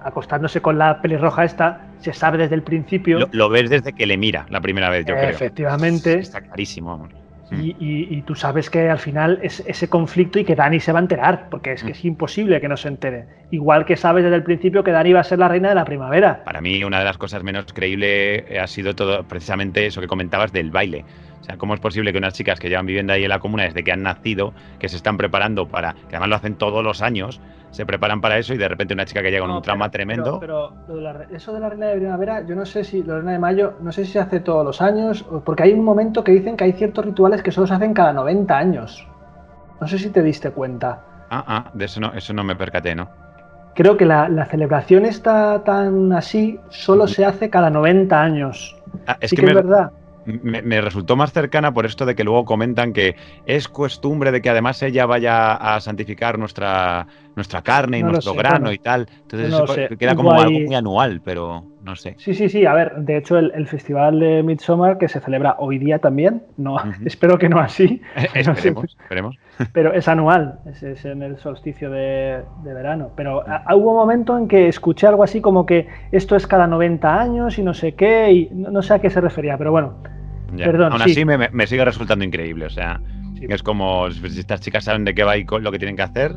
[SPEAKER 1] acostándose con la pelirroja esta, se sabe desde el principio.
[SPEAKER 2] Lo ves desde que le mira la primera vez, yo creo.
[SPEAKER 1] Efectivamente.
[SPEAKER 2] Está clarísimo, amor.
[SPEAKER 1] Y tú sabes que al final es ese conflicto y que Dani se va a enterar, porque es que es imposible que no se entere. Igual que sabes desde el principio que Dani va a ser la reina de la primavera.
[SPEAKER 2] Para mí una de las cosas menos creíbles ha sido todo precisamente eso que comentabas del baile. O O sea, ¿cómo es posible que unas chicas que llevan viviendo ahí en la comuna desde que han nacido, que se están preparando para, que además lo hacen todos los años, se preparan para eso y de repente una chica que llega con un trauma tremendo?
[SPEAKER 1] Pero eso de la reina de primavera, yo no sé si la reina de mayo, no sé si se hace todos los años, porque hay un momento que dicen que hay ciertos rituales que solo se hacen cada 90 años. No sé si te diste cuenta.
[SPEAKER 2] De eso no me percaté, ¿no?
[SPEAKER 1] Creo que la celebración está tan así, solo se hace cada 90 años.
[SPEAKER 2] Es
[SPEAKER 1] sí
[SPEAKER 2] que
[SPEAKER 1] es verdad.
[SPEAKER 2] Me resultó más cercana por esto de que luego comentan que es costumbre de que además ella vaya a santificar nuestra carne y
[SPEAKER 1] No lo
[SPEAKER 2] nuestro
[SPEAKER 1] sé,
[SPEAKER 2] grano
[SPEAKER 1] bueno,
[SPEAKER 2] y tal. Entonces
[SPEAKER 1] no lo
[SPEAKER 2] eso
[SPEAKER 1] sé.
[SPEAKER 2] queda como algo muy anual, pero no sé.
[SPEAKER 1] Sí. A ver, de hecho el festival de Midsommar que se celebra hoy día también, no, espero que no así.
[SPEAKER 2] Esperemos.
[SPEAKER 1] Pero es anual, es en el solsticio de verano. Pero hubo un momento en que escuché algo así como que esto es cada 90 años y no sé qué, y no sé a qué se refería, pero bueno.
[SPEAKER 2] Ya.
[SPEAKER 1] Perdón,
[SPEAKER 2] aún así me sigue resultando increíble, o sea, es como si estas chicas saben de qué va y lo que tienen que hacer,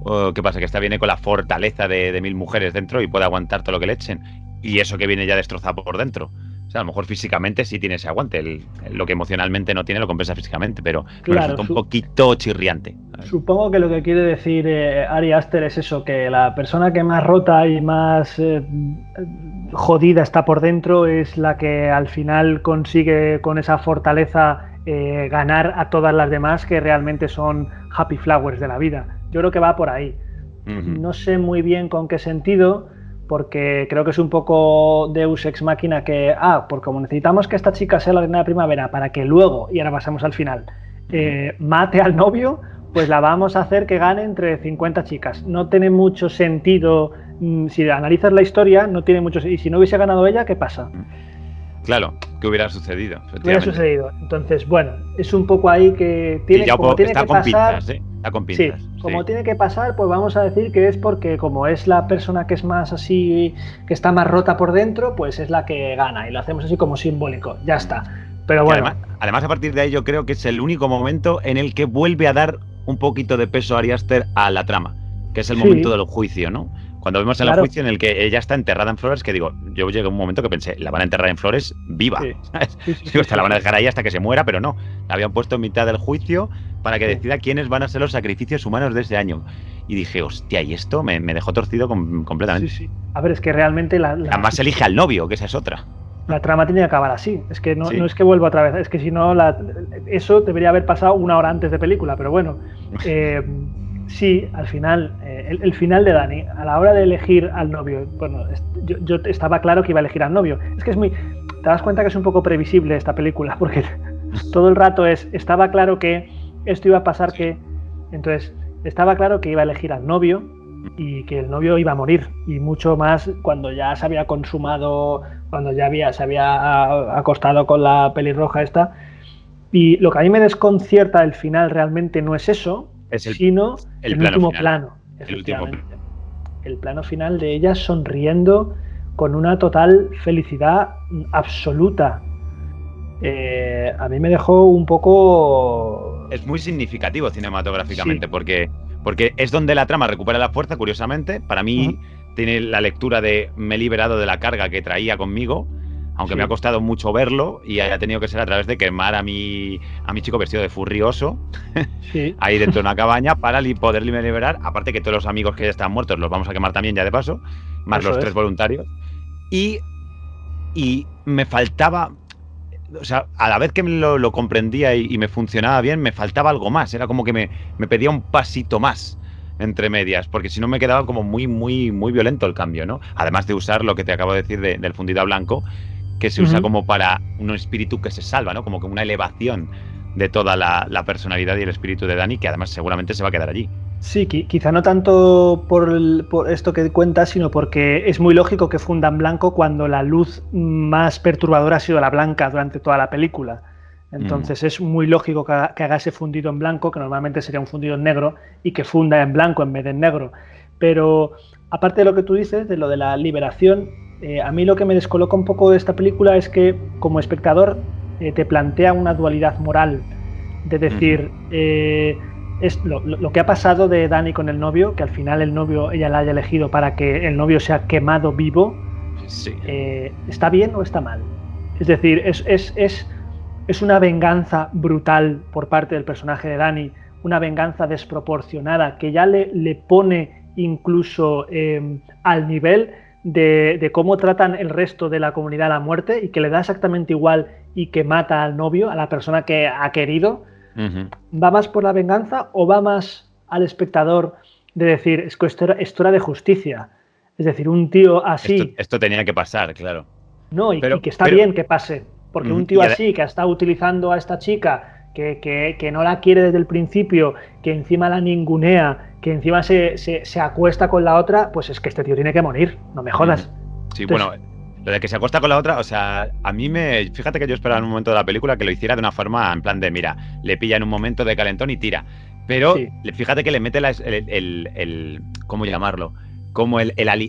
[SPEAKER 2] o qué pasa, que esta viene con la fortaleza de 1000 mujeres dentro y puede aguantar todo lo que le echen, y eso que viene ya destrozado por dentro. O sea, a lo mejor físicamente sí tiene ese aguante, lo que emocionalmente no tiene lo compensa físicamente, pero me resulta un poquito chirriante.
[SPEAKER 1] Supongo que lo que quiere decir Ari Aster es eso, que la persona que más rota y más jodida está por dentro es la que al final consigue con esa fortaleza ganar a todas las demás que realmente son happy flowers de la vida. Yo creo que va por ahí. No sé muy bien con qué sentido, porque creo que es un poco Deus Ex Machina que, pues como necesitamos que esta chica sea la reina de primavera para que luego, y ahora pasamos al final, mate al novio, pues la vamos a hacer que gane entre 50 chicas. No tiene mucho sentido, si analizas la historia, no tiene mucho sentido. Y si no hubiese ganado ella, ¿qué pasa?
[SPEAKER 2] Claro, ¿qué hubiera sucedido?
[SPEAKER 1] Entonces, bueno, es un poco ahí que tiene, como tiene que pasar.
[SPEAKER 2] Está con pinzas.
[SPEAKER 1] Como tiene que pasar, pues vamos a decir que es porque como es la persona que es más así, que está más rota por dentro, pues es la que gana. Y lo hacemos así como simbólico. Ya está. Pero bueno.
[SPEAKER 2] Además, a partir de ahí yo creo que es el único momento en el que vuelve a dar un poquito de peso Ari Aster a la trama, que es el momento del juicio, ¿no? Cuando vemos el juicio en el que ella está enterrada en flores, que digo, yo llegué a un momento que pensé, la van a enterrar en flores viva. La van a dejar ahí hasta que se muera, pero no. La habían puesto en mitad del juicio para que decida quiénes van a ser los sacrificios humanos de ese año. Y dije, hostia, y esto me dejó torcido completamente.
[SPEAKER 1] A ver, es que realmente
[SPEAKER 2] además elige al novio, que esa es otra.
[SPEAKER 1] La trama tiene que acabar así. Es que no es que vuelva otra vez, es que si no, eso debería haber pasado 1 hora antes de película, pero bueno. Sí, al final, el final de Dani, a la hora de elegir al novio, bueno, yo estaba claro que iba a elegir al novio. Es que te das cuenta que es un poco previsible esta película, porque todo el rato estaba claro que esto iba a pasar, entonces, estaba claro que iba a elegir al novio y que el novio iba a morir, y mucho más cuando ya se había consumado, cuando ya se había acostado con la pelirroja esta. Y lo que a mí me desconcierta del final realmente no es eso, sino el último plano. El plano final de ella sonriendo con una total felicidad absoluta. A mí me dejó un poco...
[SPEAKER 2] Es muy significativo cinematográficamente, porque es donde la trama recupera la fuerza, curiosamente. Para mí tiene la lectura de me he liberado de la carga que traía conmigo, aunque me ha costado mucho verlo y haya tenido que ser a través de quemar a mi chico vestido de furrioso ahí dentro de una cabaña para poderle liberar. Aparte que todos los amigos que ya están muertos los vamos a quemar también ya de paso, más los 3 voluntarios. Y me faltaba, o sea, a la vez que lo comprendía y me funcionaba bien, me faltaba algo más. Era como que me pedía un pasito más entre medias, porque si no me quedaba como muy, muy, muy violento el cambio, ¿no? Además de usar lo que te acabo de decir del fundido a blanco, que se usa como para un espíritu que se salva, ¿no? Como que una elevación de toda la personalidad y el espíritu de Dani, que además seguramente se va a quedar allí.
[SPEAKER 1] Sí, quizá no tanto por esto que cuentas, sino porque es muy lógico que funda en blanco cuando la luz más perturbadora ha sido la blanca durante toda la película. Entonces es muy lógico que haga ese fundido en blanco, que normalmente sería un fundido en negro, y que funda en blanco en vez de en negro. Pero aparte de lo que tú dices, de lo de la liberación, a mí lo que me descoloca un poco de esta película es que como espectador te plantea una dualidad moral, de decir, es lo que ha pasado de Dani con el novio, que al final el novio ella la haya elegido para que el novio sea quemado vivo, ¿está bien o está mal? Es decir, es es una venganza brutal por parte del personaje de Dani, una venganza desproporcionada que ya le pone incluso al nivel de cómo tratan el resto de la comunidad a la muerte y que le da exactamente igual y que mata al novio, a la persona que ha querido. ¿Va más por la venganza o va más al espectador de decir, es que esto era de justicia? Es decir, un tío así...
[SPEAKER 2] Esto tenía que pasar, claro.
[SPEAKER 1] No, y que está bien que pase, porque un tío así que ha estado utilizando a esta chica, que no la quiere desde el principio, que encima la ningunea, que encima se acuesta con la otra, pues es que este tío tiene que morir, no me jodas.
[SPEAKER 2] Sí, entonces, bueno, lo de que se acuesta con la otra, o sea, a mí fíjate que yo esperaba en un momento de la película que lo hiciera de una forma en plan de, mira, le pilla en un momento de calentón y tira. Pero sí, fíjate que le mete ¿cómo llamarlo? Como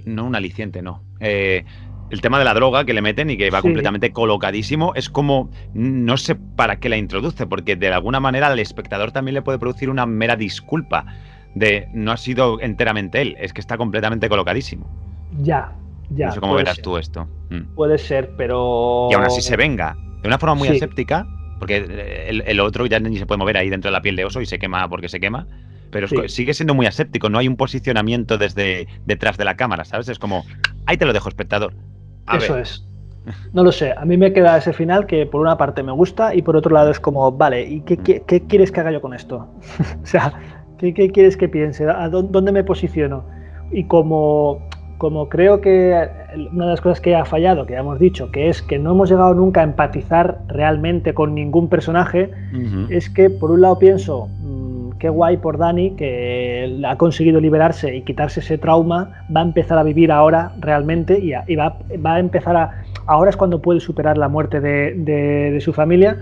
[SPEAKER 2] no un aliciente, no. El tema de la droga que le meten y que va completamente colocadísimo, es como, no sé para qué la introduce, porque de alguna manera al espectador también le puede producir una mera disculpa de no ha sido enteramente él, es que está completamente colocadísimo.
[SPEAKER 1] Ya.
[SPEAKER 2] No sé cómo verás tú esto.
[SPEAKER 1] Puede ser, pero...
[SPEAKER 2] Y aún así se venga, de una forma muy aséptica, porque el otro ya ni se puede mover ahí dentro de la piel de oso y se quema porque se quema. Pero sigue siendo muy aséptico, no hay un posicionamiento desde detrás de la cámara, ¿sabes? Es como, ahí te lo dejo, espectador.
[SPEAKER 1] Eso es. No lo sé, a mí me queda ese final que por una parte me gusta y por otro lado es como, vale, ¿y qué quieres que haga yo con esto? O sea, ¿qué quieres que piense? ¿A dónde me posiciono? Y como creo que una de las cosas que ha fallado, que ya hemos dicho, que es que no hemos llegado nunca a empatizar realmente con ningún personaje, es que por un llado pienso... qué guay por Dani, que ha conseguido liberarse y quitarse ese trauma, va a empezar a vivir ahora realmente y va a empezar ahora es cuando puede superar la muerte de su familia,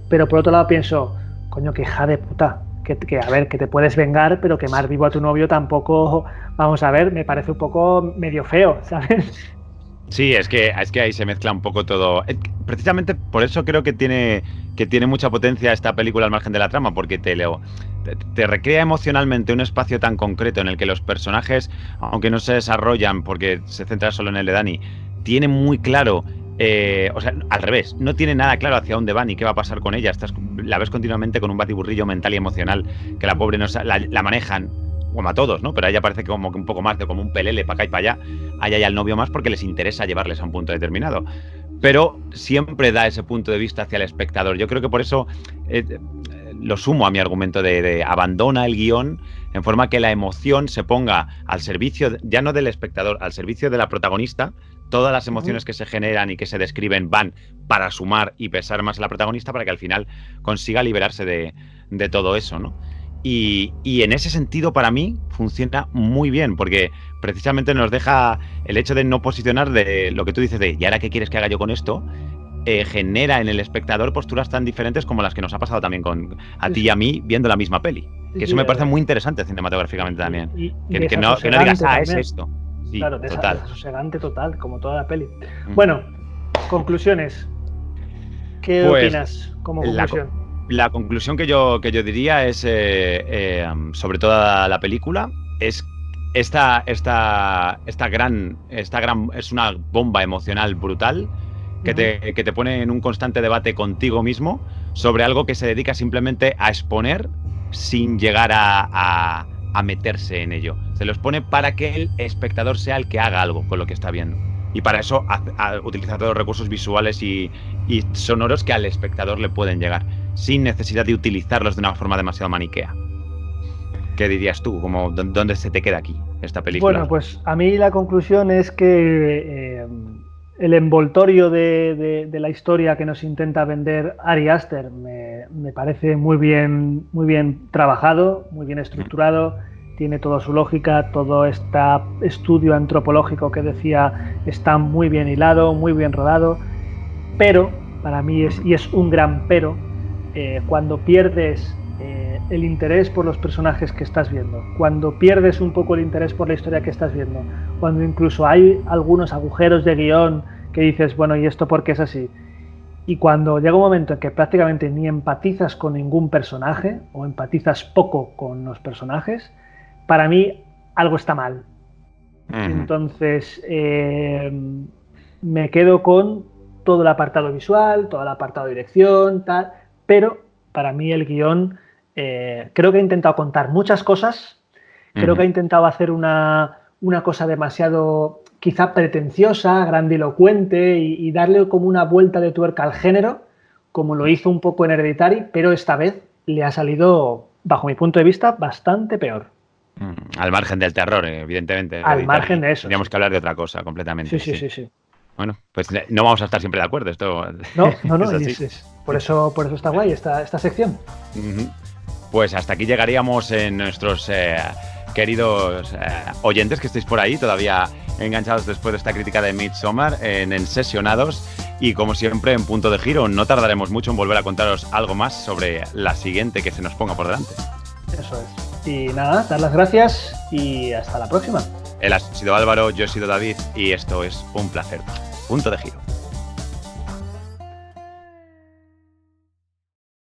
[SPEAKER 1] pero por otro lado pienso, coño, que hija de puta, que a ver, que te puedes vengar, pero quemar vivo a tu novio tampoco, vamos a ver, me parece un poco medio feo, ¿sabes?
[SPEAKER 2] Sí, es que ahí se mezcla un poco todo. Precisamente por eso creo que tiene mucha potencia esta película al margen de la trama, porque te recrea emocionalmente un espacio tan concreto en el que los personajes, aunque no se desarrollan porque se centra solo en el de Dani, tienen muy claro, o sea, al revés, no tiene nada claro hacia dónde van y qué va a pasar con ella. La ves continuamente con un batiburrillo mental y emocional que la pobre la manejan, como a todos, ¿no? Pero a ella parece como que un poco más de como un pelele para acá y para allá. A ella y al novio más porque les interesa llevarles a un punto determinado. Pero siempre da ese punto de vista hacia el espectador. Yo creo que por eso lo sumo a mi argumento de abandona el guión en forma que la emoción se ponga al servicio, ya no del espectador, al servicio de la protagonista. Todas las emociones que se generan y que se describen van para sumar y pesar más a la protagonista para que al final consiga liberarse de todo eso, ¿no? Y en ese sentido, para mí, funciona muy bien, porque precisamente nos deja el hecho de no posicionar de lo que tú dices de ¿y ahora qué quieres que haga yo con esto? Genera en el espectador posturas tan diferentes como las que nos ha pasado también a ti y a mí viendo la misma peli. Que eso me parece muy interesante cinematográficamente también. Que no digas, es esto. Sí,
[SPEAKER 1] claro,
[SPEAKER 2] total.
[SPEAKER 1] Desasosegante total, como toda la peli. Bueno, conclusiones. ¿Qué opinas como conclusión?
[SPEAKER 2] La conclusión que yo diría es, sobre toda la película, es esta gran es una bomba emocional brutal que te pone en un constante debate contigo mismo sobre algo que se dedica simplemente a exponer sin llegar a meterse en ello. Se los pone para que el espectador sea el que haga algo con lo que está viendo. Y para eso utiliza todos los recursos visuales y sonoros que al espectador le pueden llegar, sin necesidad de utilizarlos de una forma demasiado maniquea. ¿Qué dirías tú? ¿Dónde se te queda aquí esta película?
[SPEAKER 1] Bueno, pues a mí la conclusión es que el envoltorio de la historia que nos intenta vender Ari Aster me parece muy bien trabajado, muy bien estructurado. Tiene toda su lógica, todo este estudio antropológico que decía está muy bien hilado, muy bien rodado, pero para mí es un gran pero, cuando pierdes el interés por los personajes que estás viendo, cuando pierdes un poco el interés por la historia que estás viendo, cuando incluso hay algunos agujeros de guión que dices, bueno, ¿y esto por qué es así? Y cuando llega un momento en que prácticamente ni empatizas con ningún personaje o empatizas poco con los personajes, para mí algo está mal. Entonces me quedo con todo el apartado visual, todo el apartado de dirección, tal, pero para mí el guión creo que ha intentado contar muchas cosas, creo que ha intentado hacer una cosa demasiado quizá pretenciosa, grandilocuente y darle como una vuelta de tuerca al género, como lo hizo un poco en Hereditary, pero esta vez le ha salido, bajo mi punto de vista, bastante peor.
[SPEAKER 2] Al margen del terror, evidentemente.
[SPEAKER 1] Al margen de eso.
[SPEAKER 2] Tendríamos que hablar de otra cosa completamente.
[SPEAKER 1] Sí.
[SPEAKER 2] Bueno, pues no vamos a estar siempre de acuerdo. Esto
[SPEAKER 1] no, por eso está guay esta sección.
[SPEAKER 2] Pues hasta aquí llegaríamos en nuestros queridos oyentes que estéis por ahí, todavía enganchados después de esta crítica de Midsommar, en Ensesionados. Y como siempre, en Punto de Giro, no tardaremos mucho en volver a contaros algo más sobre la siguiente que se nos ponga por delante.
[SPEAKER 1] Eso es. Y nada, dar las gracias y hasta la próxima.
[SPEAKER 2] Él ha sido Álvaro, yo he sido David y esto es un placer. Punto de Giro.